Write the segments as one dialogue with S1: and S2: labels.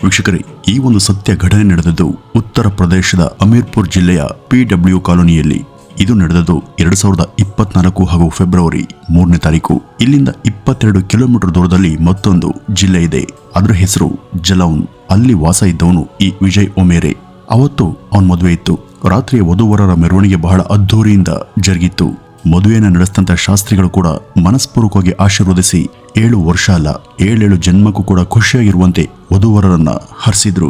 S1: ವೀಕ್ಷಕರೇ, ಈ ಒಂದು ಸತ್ಯ ಘಟನೆ ನಡೆದದ್ದು ಉತ್ತರ ಪ್ರದೇಶದ ಅಮೀರ್ಪುರ್ ಜಿಲ್ಲೆಯ PW ಕಾಲೋನಿಯಲ್ಲಿ. ಇದು ನಡೆದದ್ದು 2024 ಹಾಗೂ ಫೆಬ್ರವರಿ 3ನೇ ತಾರೀಕು. ಇಲ್ಲಿಂದ 22 ಕಿಲೋಮೀಟರ್ ದೂರದಲ್ಲಿ ಮತ್ತೊಂದು ಜಿಲ್ಲೆ ಇದೆ. ಅದರ ಹೆಸರು ಜಲೌನ್. ಅಲ್ಲಿ ವಾಸ ಇದ್ದವನು ಈ ವಿಜಯ್ ಒಮೇರೆ. ಅವತ್ತು ಅವನ ಮದುವೆ ಇತ್ತು. ರಾತ್ರಿಯ ವಧುವರರ ಮೆರವಣಿಗೆ ಬಹಳ ಅದ್ಧೂರಿಯಿಂದ ಜರುಗಿತ್ತು. ಮದುವೆಯನ್ನು ನಡೆಸಿದಂತ ಶಾಸ್ತ್ರಿಗಳು ಕೂಡ ಮನಸ್ಪೂರ್ವಕವಾಗಿ ಆಶೀರ್ವದಿಸಿ 7 ವರ್ಷ ಅಲ್ಲ 7 ಜನ್ಮಕ್ಕೂ ಕೂಡ ಖುಷಿಯಾಗಿರುವಂತೆ ವಧುವರರನ್ನ ಹರಿಸಿದ್ರು.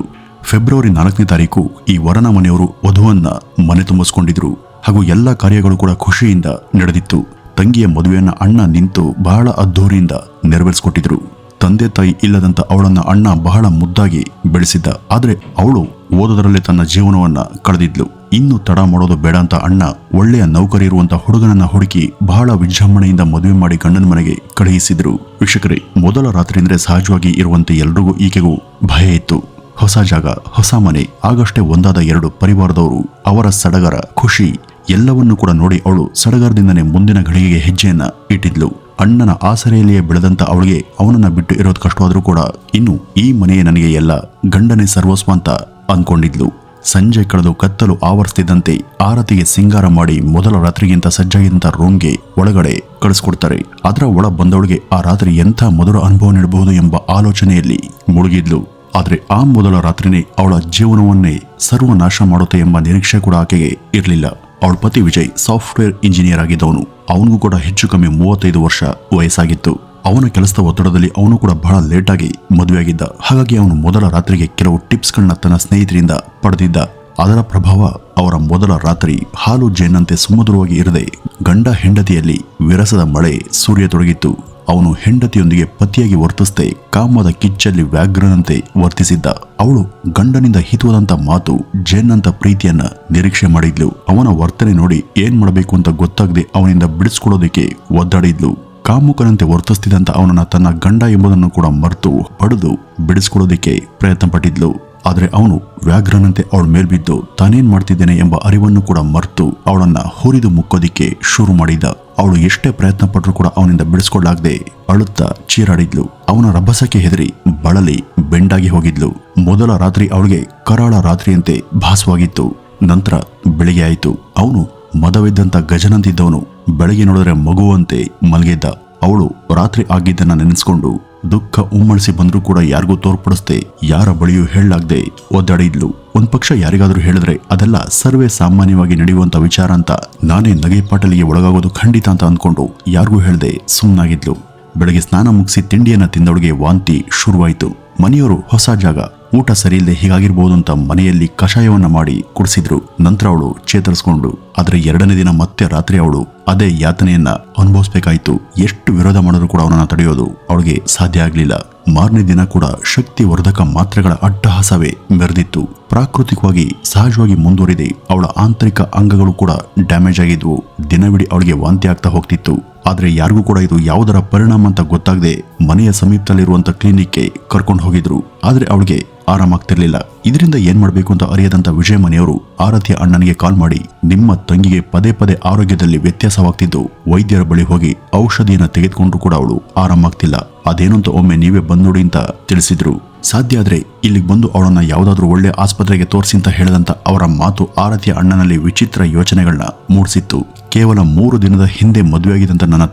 S1: ಫೆಬ್ರವರಿ 4ನೇ ತಾರೀಕು ಈ ವರನ ಮನೆಯವರು ವಧುವನ್ನ ಮನೆ ತುಂಬಿಸ್ಕೊಂಡಿದ್ರು ಹಾಗೂ ಎಲ್ಲ ಕಾರ್ಯಗಳು ಕೂಡ ಖುಷಿಯಿಂದ ನಡೆದಿತ್ತು. ತಂಗಿಯ ಮದುವೆಯನ್ನ ಅಣ್ಣ ನಿಂತು ಬಹಳ ಅದ್ಧೂರಿಯಿಂದ ನೆರವೇರಿಸಿಕೊಟ್ಟಿದ್ರು. ತಂದೆ ತಾಯಿ ಇಲ್ಲದಂತ ಅವಳನ್ನ ಅಣ್ಣ ಬಹಳ ಮುದ್ದಾಗಿ ಬೆಳೆಸಿದ್ದ. ಆದ್ರೆ ಅವಳು ಓದೋದರಲ್ಲೇ ತನ್ನ ಜೀವನವನ್ನ ಕಳೆದಿದ್ಲು. ಇನ್ನು ತಡ ಮಾಡೋದು ಬೇಡ ಅಂತ ಅಣ್ಣ ಒಳ್ಳೆಯ ನೌಕರಿ ಇರುವಂತ ಹುಡುಗನನ್ನ ಹುಡುಕಿ ಬಹಳ ವಿಜೃಂಭಣೆಯಿಂದ ಮದುವೆ ಮಾಡಿ ಗಂಡನ ಮನೆಗೆ ಕಳುಹಿಸಿದ್ರು. ವೀಕ್ಷಕರೇ, ಮೊದಲ ರಾತ್ರಿ ಅಂದ್ರೆ ಸಹಜವಾಗಿ ಇರುವಂತೆ ಎಲ್ರಿಗೂ ಈಕೆಗೂ ಭಯ ಇತ್ತು. ಹೊಸ ಜಾಗ, ಹೊಸ ಮನೆ, ಆಗಷ್ಟೇ ಒಂದಾದ 2 ಪರಿವಾರದವರು, ಅವರ ಸಡಗರ, ಖುಷಿ ಎಲ್ಲವನ್ನೂ ಕೂಡ ನೋಡಿ ಅವಳು ಸಡಗರದಿಂದನೇ ಮುಂದಿನ ಘಳಿಗೆಗೆ ಹೆಜ್ಜೆಯನ್ನ ಇಟ್ಟಿದ್ಲು. ಅಣ್ಣನ ಆಸರೆಯಲ್ಲಿಯೇ ಬೆಳೆದಂತ ಅವಳಿಗೆ ಅವನನ್ನ ಬಿಟ್ಟು ಇರೋದು ಕಷ್ಟವಾದ್ರೂ ಕೂಡ ಇನ್ನು ಈ ಮನೆಯೇ ನನಗೆ ಎಲ್ಲ, ಗಂಡನೇ ಸರ್ವಸ್ವ ಅಂತ ಅಂದ್ಕೊಂಡಿದ್ಲು. ಸಂಜೆ ಕಳೆದು ಕತ್ತಲು ಆವರಿಸ್ತಿದ್ದಂತೆ ಆರತಿಗೆ ಸಿಂಗಾರ ಮಾಡಿ ಮೊದಲ ರಾತ್ರಿಗಿಂತ ಸಜ್ಜಾಗಿದ್ದಂತ ರೂಮ್ಗೆ ಒಳಗಡೆ ಕಳಿಸ್ಕೊಡ್ತಾರೆ. ಅದರ ಒಳ ಬಂದವಳಿಗೆ ಆ ರಾತ್ರಿ ಎಂಥ ಮಧುರ ಅನುಭವ ನೀಡಬಹುದು ಎಂಬ ಆಲೋಚನೆಯಲ್ಲಿ ಮುಳುಗಿದ್ಲು. ಆದ್ರೆ ಆ ಮೊದಲ ರಾತ್ರಿನೇ ಅವಳ ಜೀವನವನ್ನೇ ಸರ್ವನಾಶ ಮಾಡುತ್ತೆ ಎಂಬ ನಿರೀಕ್ಷೆ ಕೂಡ ಆಕೆಗೆ ಇರಲಿಲ್ಲ. ಅವಳ ಪತಿ ವಿಜಯ್ ಸಾಫ್ಟ್ವೇರ್ ಇಂಜಿನಿಯರ್ ಆಗಿದ್ದವನು. ಅವನಿಗೂ ಕೂಡ ಹೆಚ್ಚು ಕಮ್ಮಿ 35 ವರ್ಷ ವಯಸ್ಸಾಗಿತ್ತು. ಅವನ ಕೆಲಸದ ಒತ್ತಡದಲ್ಲಿ ಅವನು ಕೂಡ ಬಹಳ ಲೇಟಾಗಿ ಮದುವೆಯಾಗಿದ್ದ. ಹಾಗಾಗಿ ಅವನು ಮೊದಲ ರಾತ್ರಿಗೆ ಕೆಲವು ಟಿಪ್ಸ್ಗಳನ್ನ ತನ್ನ ಸ್ನೇಹಿತರಿಂದ ಪಡೆದಿದ್ದ. ಅದರ ಪ್ರಭಾವ ಅವರ ಮೊದಲ ರಾತ್ರಿ ಹಾಲು ಜೇನಂತೆ ಸುಮಧುರವಾಗಿ ಇರದೆ ಗಂಡ ಹೆಂಡತಿಯಲ್ಲಿ ವಿರಸದ ಮಳೆ ಸುರಿಯತೊಡಗಿತ್ತು. ಅವನು ಹೆಂಡತಿಯೊಂದಿಗೆ ಪತಿಯಾಗಿ ವರ್ತಿಸದೆ ಕಾಮದ ಕಿಚ್ಚಲ್ಲಿ ವ್ಯಾಘ್ರನಂತೆ ವರ್ತಿಸಿದ್ದ. ಅವಳು ಗಂಡನಿಂದ ಹಿತವಾದಂತ ಮಾತು, ಜೇನ್ನಂತ ಪ್ರೀತಿಯನ್ನ ನಿರೀಕ್ಷೆ ಮಾಡಿದ್ಲು. ಅವನ ವರ್ತನೆ ನೋಡಿ ಏನ್ ಮಾಡಬೇಕು ಅಂತ ಗೊತ್ತಾಗದೆ ಅವನಿಂದ ಬಿಡಿಸ್ಕೊಳ್ಳೋದಕ್ಕೆ ಒದ್ದಾಡಿದ್ಲು. ಕಾಮುಕನಂತೆ ವರ್ತಿಸ್ತಿದ್ದಂತ ಅವನನ್ನ ತನ್ನ ಗಂಡ ಎಂಬುದನ್ನು ಕೂಡ ಮರೆತು ಪಡೆದು ಬಿಡಿಸ್ಕೊಳ್ಳೋದಕ್ಕೆ ಪ್ರಯತ್ನ ಪಟ್ಟಿದ್ಲು. ಆದ್ರೆ ಅವನು ವ್ಯಾಘ್ರನಂತೆ ಅವಳ ಮೇಲ್ಬಿದ್ದು ತಾನೇನ್ ಮಾಡ್ತಿದ್ದೇನೆ ಎಂಬ ಅರಿವನ್ನು ಕೂಡ ಮರೆತು ಅವಳನ್ನ ಹುರಿದು ಮುಕ್ಕೋದಿಕ್ಕೆ ಶುರು ಮಾಡಿದ್ದ. ಅವಳು ಎಷ್ಟೇ ಪ್ರಯತ್ನ ಪಟ್ಟರೂ ಕೂಡ ಅವನಿಂದ ಬಿಡಿಸ್ಕೊಳ್ಳಾಗದೆ ಅಳುತ್ತಾ ಚೀರಾಡಿದ್ಲು. ಅವನ ರಭಸಕ್ಕೆ ಹೆದರಿ ಬಳಲಿ ಬೆಂಡಾಗಿ ಹೋಗಿದ್ಲು. ಮೊದಲ ರಾತ್ರಿ ಅವಳಿಗೆ ಕರಾಳ ರಾತ್ರಿಯಂತೆ ಭಾಸವಾಗಿತ್ತು. ನಂತರ ಬೆಳಿಗ್ಗೆ ಆಯಿತು. ಅವನು ಮದವಿದ್ದಂತ ಗಜನಂತಿದ್ದವನು ಬೆಳಗ್ಗೆ ನೋಡಿದ್ರೆ ಮಗುವಂತೆ ಮಲಗಿದ್ದ. ಅವಳು ರಾತ್ರಿ ಆಗಿದ್ದನ್ನ ನೆನೆಸ್ಕೊಂಡು ದುಃಖ ಉಮ್ಮಳಿಸಿ ಬಂದ್ರೂ ಕೂಡ ಯಾರಿಗೂ ತೋರ್ಪಡಿಸದೆ ಯಾರ ಬಳಿಯೂ ಹೇಳಲಾಗದೆ ಒದ್ದಾಡಿದ್ಲು. ಒಂದ್ ಪಕ್ಷ ಯಾರಿಗಾದ್ರೂ ಹೇಳಿದ್ರೆ ಅದೆಲ್ಲ ಸರ್ವೇ ಸಾಮಾನ್ಯವಾಗಿ ನಡೆಯುವಂತ ವಿಚಾರ ಅಂತ ನಾನೇ ನಗೆಪಾಟಲಿಗೆ ಒಳಗಾಗೋದು ಖಂಡಿತ ಅಂತ ಅಂದ್ಕೊಂಡು ಯಾರಿಗೂ ಹೇಳದೆ ಸುಮ್ಮನಾಗಿದ್ಲು. ಬೆಳಗ್ಗೆ ಸ್ನಾನ ಮುಗಿಸಿ ತಿಂಡಿಯನ್ನ ತಿಂದವಳಿಗೆ ವಾಂತಿ ಶುರುವಾಯಿತು. ಮನೆಯವರು ಹೊಸ ಜಾಗ, ಊಟ ಸರಿಯಿಲ್ಲದೆ ಹೀಗಾಗಿರ್ಬೋದು ಅಂತ ಮನೆಯಲ್ಲಿ ಕಷಾಯವನ್ನ ಮಾಡಿ ಕುಡಿಸಿದ್ರು. ನಂತರ ಅವಳು ಚೇತರಿಸಿಕೊಂಡು ಆದ್ರೆ 2ನೇ ದಿನ ಮತ್ತೆ ರಾತ್ರಿ ಅವಳು ಅದೇ ಯಾತನೆಯನ್ನ ಅನುಭವಿಸಬೇಕಾಯಿತು. ಎಷ್ಟು ವಿರೋಧ ಮಾಡಿದ್ರು ಕೂಡ ಅವನನ್ನ ತಡೆಯೋದು ಅವಳಿಗೆ ಸಾಧ್ಯ ಆಗ್ಲಿಲ್ಲ. ಮಾರನೇ ದಿನ ಕೂಡ ಶಕ್ತಿ ವರ್ಧಕ ಮಾತ್ರೆಗಳ ಅಟ್ಟಹಾಸವೇ ಮೆರೆದಿತ್ತು. ಪ್ರಾಕೃತಿಕವಾಗಿ ಸಹಜವಾಗಿ ಮುಂದುವರಿದೆ ಅವಳ ಆಂತರಿಕ ಅಂಗಗಳು ಕೂಡ ಡ್ಯಾಮೇಜ್ ಆಗಿದ್ವು. ದಿನವಿಡೀ ಅವಳಿಗೆ ವಾಂತಿ ಆಗ್ತಾ ಹೋಗ್ತಿತ್ತು. ಆದ್ರೆ ಯಾರಿಗೂ ಕೂಡ ಇದು ಯಾವುದರ ಪರಿಣಾಮ ಅಂತ ಗೊತ್ತಾಗದೆ ಮನೆಯ ಸಮೀಪದಲ್ಲಿರುವಂತ ಕ್ಲಿನಿಕ್ಗೆ ಕರ್ಕೊಂಡು ಹೋಗಿದ್ರು. ಆದ್ರೆ ಅವಳಿಗೆ ಆರಾಮಾಗ್ತಿರ್ಲಿಲ್ಲ. ಇದರಿಂದ ಏನ್ ಮಾಡ್ಬೇಕು ಅಂತ ಅರಿಯದಂತ ವಿಜಯ ಮನೆಯವರು ಆರತಿಯ ಅಣ್ಣನಿಗೆ ಕಾಲ್ ಮಾಡಿ, ನಿಮ್ಮ ತಂಗಿಗೆ ಪದೇ ಪದೇ ಆರೋಗ್ಯದಲ್ಲಿ ವ್ಯತ್ಯಾಸವಾಗ್ತಿದ್ದು ವೈದ್ಯರ ಬಳಿ ಹೋಗಿ ಔಷಧಿಯನ್ನ ತೆಗೆದುಕೊಂಡ್ರು ಕೂಡ ಅವಳು ಆರಾಮಾಗ್ತಿಲ್ಲ. ಅದೇನಂತ ಒಮ್ಮೆ ನೀವೇ ಬಂದ್ ನೋಡಿ ಅಂತ ತಿಳಿಸಿದ್ರು. ಸಾಧ್ಯ ಆದ್ರೆ ಇಲ್ಲಿಗೆ ಬಂದು ಅವಳನ್ನ ಯಾವ್ದಾದ್ರೂ ಒಳ್ಳೆ ಆಸ್ಪತ್ರೆಗೆ ತೋರಿಸಿ ಅಂತ ಹೇಳಿದಂತ ಅವರ ಮಾತು ಆರತಿಯ ಅಣ್ಣನಲ್ಲಿ ವಿಚಿತ್ರ ಯೋಚನೆಗಳನ್ನ ಮೂಡಿಸಿತ್ತು. ಕೇವಲ 3 ದಿನದ ಹಿಂದೆ ಮದುವೆಯಾಗಿದ್ದಂತ ನನ್ನ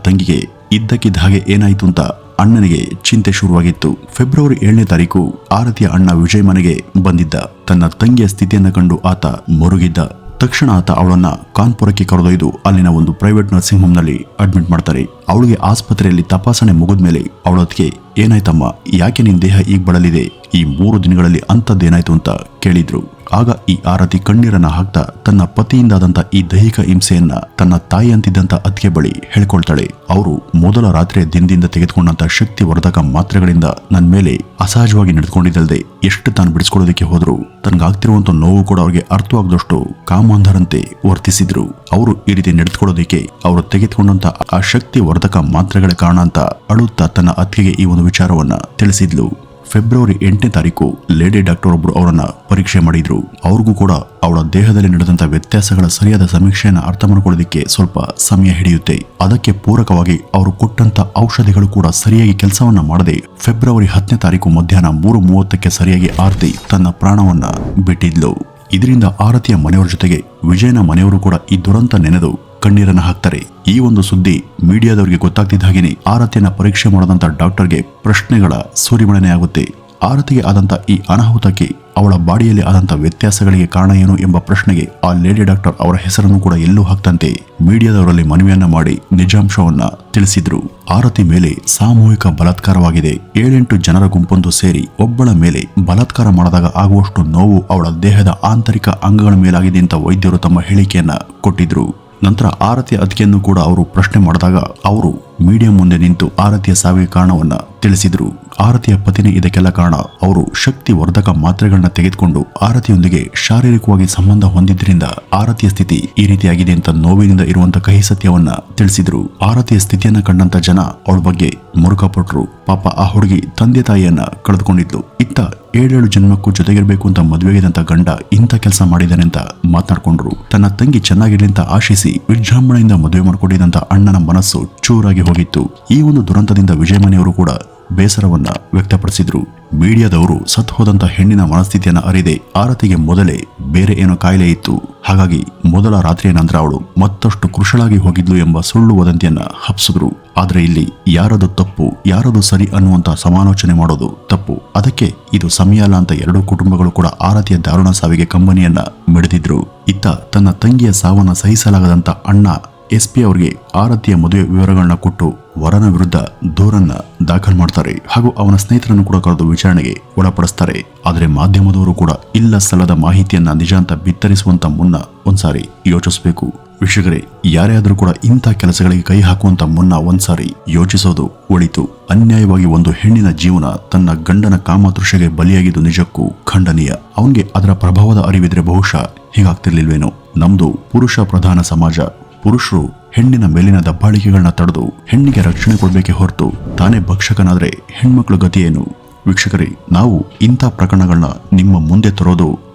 S1: ತಂಗಿಗೆ ಇದ್ದಕ್ಕಿದ್ದ ಹಾಗೆ ಏನಾಯ್ತು ಅಂತ ಅಣ್ಣನಿಗೆ ಚಿಂತೆ ಶುರುವಾಗಿತ್ತು. ಫೆಬ್ರವರಿ 7ನೇ ತಾರೀಕು ಆರತಿಯ ಅಣ್ಣ ವಿಜಯ್ ಮನೆಗೆ ಬಂದಿದ್ದ. ತನ್ನ ತಂಗಿಯ ಸ್ಥಿತಿಯನ್ನ ಕಂಡು ಆತ ಮುರುಗಿದ್ದ. ತಕ್ಷಣ ಆತ ಅವಳನ್ನ ಕಾನ್ಪುರಕ್ಕೆ ಕರೆದೊಯ್ದು ಅಲ್ಲಿನ ಒಂದು ಪ್ರೈವೇಟ್ ನರ್ಸಿಂಗ್ ಹೋಮ್ ನಲ್ಲಿ ಅಡ್ಮಿಟ್ ಮಾಡ್ತಾರೆ. ಅವಳಿಗೆ ಆಸ್ಪತ್ರೆಯಲ್ಲಿ ತಪಾಸಣೆ ಮುಗಿದ್ಮೇಲೆ ಅವಳೊತ್ತಿಗೆ, ಏನಾಯ್ತಮ್ಮ, ಯಾಕೆ ನಿನ್ ದೇಹ ಈಗ ಬಳಲಿದೆ, ಈ 3 ದಿನಗಳಲ್ಲಿ ಅಂಥದ್ದೇನಾಯ್ತು ಅಂತ ಕೇಳಿದ್ರು. ಆಗ ಈ ಆರತಿ ಕಣ್ಣೀರನ್ನ ಹಾಕ್ತಾ ತನ್ನ ಪತಿಯಿಂದಾದಂತ ಈ ದೈಹಿಕ ಹಿಂಸೆಯನ್ನ ತನ್ನ ತಾಯಿ ಅಂತಿದ್ದಂತ ಅತ್ತಿಗೆ ಬಳಿ ಹೇಳ್ಕೊಳ್ತಾಳೆ. ಅವರು ಮೊದಲ ರಾತ್ರಿ ದಿನದಿಂದ ತೆಗೆದುಕೊಂಡಂತ ಶಕ್ತಿ ವರ್ಧಕ ಮಾತ್ರೆಗಳಿಂದ ನನ್ನ ಮೇಲೆ ಅಸಹಜವಾಗಿ ನಡೆದುಕೊಂಡಿದ್ದಲ್ದೆ ಎಷ್ಟು ತಾನು ಬಿಡಿಸ್ಕೊಳ್ಳೋದಕ್ಕೆ ಹೋದ್ರು ತನಗಾಗ್ತಿರುವಂತ ನೋವು ಕೂಡ ಅವ್ರಿಗೆ ಅರ್ಥವಾಗದಷ್ಟು ಕಾಮಾಂಧರಂತೆ ವರ್ತಿಸಿದ್ರು. ಅವರು ಈ ರೀತಿ ನಡೆದುಕೊಳ್ಳೋದಕ್ಕೆ ಅವರು ತೆಗೆದುಕೊಂಡಂತ ಆ ಶಕ್ತಿ ವರ್ಧಕ ಮಾತ್ರೆಗಳ ಕಾರಣ ಅಂತ ಅಳುತ್ತಾ ತನ್ನ ಅತ್ತಿಗೆಗೆ ಈ ಒಂದು ವಿಚಾರವನ್ನ ತಿಳಿಸಿದ್ಲು. ಫೆಬ್ರವರಿ 8ನೇ ತಾರೀಕು ಲೇಡಿ ಡಾಕ್ಟರ್ ಒಬ್ರು ಅವರನ್ನ ಪರೀಕ್ಷೆ ಮಾಡಿದ್ರು. ಅವ್ರಿಗೂ ಕೂಡ ಅವಳ ದೇಹದಲ್ಲಿ ನಡೆದಂತ ವ್ಯತ್ಯಾಸಗಳ ಸರಿಯಾದ ಸಮೀಕ್ಷೆಯನ್ನು ಅರ್ಥ ಮಾಡ್ಕೊಳ್ಳೋದಕ್ಕೆ ಸ್ವಲ್ಪ ಸಮಯ ಹಿಡಿಯುತ್ತೆ. ಅದಕ್ಕೆ ಪೂರಕವಾಗಿ ಅವರು ಕೊಟ್ಟಂತ ಔಷಧಿಗಳು ಕೂಡ ಸರಿಯಾಗಿ ಕೆಲಸವನ್ನ ಮಾಡದೆ ಫೆಬ್ರವರಿ 10ನೇ ತಾರೀಕು ಮಧ್ಯಾಹ್ನ 3:30ಕ್ಕೆ ಸರಿಯಾಗಿ ಆರತಿ ತನ್ನ ಪ್ರಾಣವನ್ನ ಬಿಟ್ಟಿದ್ಲು. ಇದರಿಂದ ಆರತಿಯ ಮನೆಯವರ ಜೊತೆಗೆ ವಿಜಯನ ಮನೆಯವರು ಕೂಡ ಈ ದುರಂತ ನೆನೆದು ಕಣ್ಣೀರನ್ನ ಹಾಕ್ತಾರೆ. ಈ ಒಂದು ಸುದ್ದಿ ಮೀಡಿಯಾದವರಿಗೆ ಗೊತ್ತಾಗ್ತಿದ್ದ ಹಾಗೇನೆ ಆರತಿಯನ್ನ ಪರೀಕ್ಷೆ ಮಾಡದಂತ ಡಾಕ್ಟರ್ಗೆ ಪ್ರಶ್ನೆಗಳ ಸೂರಿಮಳೆನೇ ಆಗುತ್ತೆ. ಆರತಿಗೆ ಆದಂತ ಈ ಅನಾಹುತಕ್ಕೆ ಅವಳ ಬಾಡಿಯಲ್ಲಿ ಆದಂತ ವ್ಯತ್ಯಾಸಗಳಿಗೆ ಕಾರಣ ಏನು ಎಂಬ ಪ್ರಶ್ನೆಗೆ ಆ ಲೇಡಿ ಡಾಕ್ಟರ್ ಅವರ ಹೆಸರನ್ನು ಕೂಡ ಎಲ್ಲೂ ಹಾಕ್ತಂತೆ ಮೀಡಿಯಾದವರಲ್ಲಿ ಮನವಿಯನ್ನ ಮಾಡಿ ನಿಜಾಂಶವನ್ನ ತಿಳಿಸಿದ್ರು. ಆರತಿ ಮೇಲೆ ಸಾಮೂಹಿಕ ಬಲಾತ್ಕಾರವಾಗಿದೆ. 7-8 ಜನರ ಗುಂಪೊಂದು ಸೇರಿ ಒಬ್ಬಳ ಮೇಲೆ ಬಲಾತ್ಕಾರ ಮಾಡಿದಾಗ ಆಗುವಷ್ಟು ನೋವು ಅವಳ ದೇಹದ ಆಂತರಿಕ ಅಂಗಗಳ ಮೇಲಾಗಿದೆ ಅಂತ ವೈದ್ಯರು ತಮ್ಮ ಹೇಳಿಕೆಯನ್ನ ಕೊಟ್ಟಿದ್ರು. ನಂತರ ಆರತಿಯ ಅತ್ತಿಗೆಯನ್ನು ಕೂಡ ಅವರು ಪ್ರಶ್ನೆ ಮಾಡಿದಾಗ ಅವರು ಮೀಡಿಯಾ ಮುಂದೆ ನಿಂತು ಆರತಿಯ ಸಾವಿಗೆ ಕಾರಣವನ್ನ ತಿಳಿಸಿದ್ರು. ಆರತಿಯ ಪತಿನೇ ಇದಕ್ಕೆಲ್ಲ ಕಾರಣ. ಅವರು ಶಕ್ತಿ ವರ್ಧಕ ಮಾತ್ರೆಗಳನ್ನ ತೆಗೆದುಕೊಂಡು ಆರತಿಯೊಂದಿಗೆ ಶಾರೀರಿಕವಾಗಿ ಸಂಬಂಧ ಹೊಂದಿದ್ರಿಂದ ಆರತಿಯ ಸ್ಥಿತಿ ಈ ರೀತಿಯಾಗಿದೆ ಅಂತ ನೋವಿನಿಂದ ಇರುವಂತ ಕಹಿ ಸತ್ಯವನ್ನ ತಿಳಿಸಿದ್ರು. ಆರತಿಯ ಸ್ಥಿತಿಯನ್ನ ಕಂಡಂತ ಜನ ಅವಳ ಬಗ್ಗೆ ಮುರುಕಪಟ್ರು. ಪಾಪ ಆ ಹುಡುಗಿ ತಂದೆ ತಾಯಿಯನ್ನ ಕಳೆದುಕೊಂಡಿದ್ಲು. ಇತ್ತ 7 ಜನ್ಮಕ್ಕೂ ಜೊತೆಗಿರ್ಬೇಕು ಅಂತ ಮದುವೆಗಿದಂತ ಗಂಡ ಇಂಥ ಕೆಲಸ ಮಾಡಿದಾನೆ ಅಂತ ಮಾತನಾಡ್ಕೊಂಡ್ರು. ತನ್ನ ತಂಗಿ ಚೆನ್ನಾಗಿರ್ಲಿ ಅಂತ ಆಶಿಸಿ ವಿಜೃಂಭಣೆಯಿಂದ ಮದುವೆ ಮಾಡ್ಕೊಂಡಿದ್ದಂತ ಅಣ್ಣನ ಮನಸ್ಸು ಚೂರಾಗಿ ಹೋಗಿತ್ತು. ಈ ಒಂದು ದುರಂತದಿಂದ ವಿಜಯ ಮನೆಯವರು ಕೂಡ ಬೇಸರವನ್ನ ವ್ಯಕ್ತಪಡಿಸಿದ್ರು. ಮೀಡಿಯಾದವರು ಸತ್ತು ಹೋದಂತ ಹೆಣ್ಣಿನ ಮನಸ್ಥಿತಿಯನ್ನ ಅರಿದೆ ಆರತಿಗೆ ಮೊದಲೇ ಬೇರೆ ಏನೋ ಕಾಯಿಲೆ ಇತ್ತು, ಹಾಗಾಗಿ ಮೊದಲ ರಾತ್ರಿಯ ನಂತರ ಅವಳು ಮತ್ತಷ್ಟು ಕೃಶಳಾಗಿ ಹೋಗಿದ್ಲು ಎಂಬ ಸುಳ್ಳು ವದಂತಿಯನ್ನ ಹಬ್ಸಿದ್ರು. ಆದ್ರೆ ಇಲ್ಲಿ ಯಾರದು ತಪ್ಪು ಯಾರದು ಸರಿ ಅನ್ನುವಂತ ಸಮಾಲೋಚನೆ ಮಾಡೋದು ತಪ್ಪು. ಅದಕ್ಕೆ ಇದು ಸಮಯ ಅಲ್ಲ ಅಂತ ಎರಡೂ ಕುಟುಂಬಗಳು ಕೂಡ ಆರತಿಯ ದಾರುಣ ಸಾವಿಗೆ ಕಂಬನಿಯನ್ನ ಮಿಡಿದಿದ್ರು. ಇತ್ತ ತನ್ನ ತಂಗಿಯ ಸಾವನ್ನ ಸಹಿಸಲಾಗದಂತ ಅಣ್ಣ SP ಅವರಿಗೆ ಆರತಿಯ ಮದುವೆ ವಿವರಗಳನ್ನ ಕೊಟ್ಟು ವರನ ವಿರುದ್ಧ ದೂರನ್ನ ದಾಖಲು ಮಾಡ್ತಾರೆ ಹಾಗೂ ಅವನ ಸ್ನೇಹಿತರನ್ನು ಕೂಡ ಕರೆದು ವಿಚಾರಣೆಗೆ ಒಳಪಡಿಸ್ತಾರೆ. ಆದರೆ ಮಾಧ್ಯಮದವರು ಕೂಡ ಇಲ್ಲ ಸಲ್ಲದ ಮಾಹಿತಿಯನ್ನ ನಿಜ ಅಂತ ಬಿತ್ತರಿಸುವಂತ ಮುನ್ನ ಒಂದ್ಸಾರಿ ಯೋಚಿಸಬೇಕು. ವೀಕ್ಷಕರೇ, ಯಾರೇ ಆದ್ರೂ ಕೂಡ ಇಂಥ ಕೆಲಸಗಳಿಗೆ ಕೈ ಹಾಕುವಂತ ಮುನ್ನ ಒಂದ್ಸಾರಿ ಯೋಚಿಸೋದು ಒಳಿತು. ಅನ್ಯಾಯವಾಗಿ ಒಂದು ಹೆಣ್ಣಿನ ಜೀವನ ತನ್ನ ಗಂಡನ ಕಾಮತೃಷೆಗೆ ಬಲಿಯಾಗಿದ್ದು ನಿಜಕ್ಕೂ ಖಂಡನೀಯ. ಅವನ್ಗೆ ಅದರ ಪ್ರಭಾವದ ಅರಿವಿದ್ರೆ ಬಹುಶಃ ಹೀಗಾಗ್ತಿರ್ಲಿಲ್ವೇನೋ. ನಮ್ದು ಪುರುಷ ಪ್ರಧಾನ ಸಮಾಜ. ಪುರುಷರು ಹೆಣ್ಣಿನ ಮೇಲಿನ ದಬ್ಬಾಳಿಕೆಗಳನ್ನ ತಡೆದು ಹೆಣ್ಣಿಗೆ ರಕ್ಷಣೆ ಕೊಡಬೇಕೆ ಹೊರತು ತಾನೇ ಭಕ್ಷಕನಾದ್ರೆ ಹೆಣ್ಮಕ್ಳ ಗತಿ ಏನು? ವೀಕ್ಷಕರೇ, ನಾವು ಇಂಥ ಪ್ರಕರಣಗಳನ್ನ ನಿಮ್ಮ ಮುಂದೆ ತರೋದು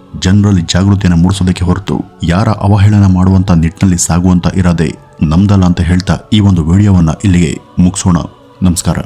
S1: ಜನರಲ್ಲಿ ಜಾಗೃತಿಯನ್ನು ಮೂಡಿಸೋದಕ್ಕೆ ಹೊರತು ಯಾರ ಅವಹೇಳನ ಮಾಡುವಂತ ನಿಟ್ಟಿನಲ್ಲಿ ಸಾಗುವಂತ ಇರದೆ ನಮ್ದಲ್ಲ ಅಂತ ಹೇಳ್ತಾ ಈ ಒಂದು ವಿಡಿಯೋವನ್ನ ಇಲ್ಲಿಗೆ ಮುಗಿಸೋಣ. ನಮಸ್ಕಾರ.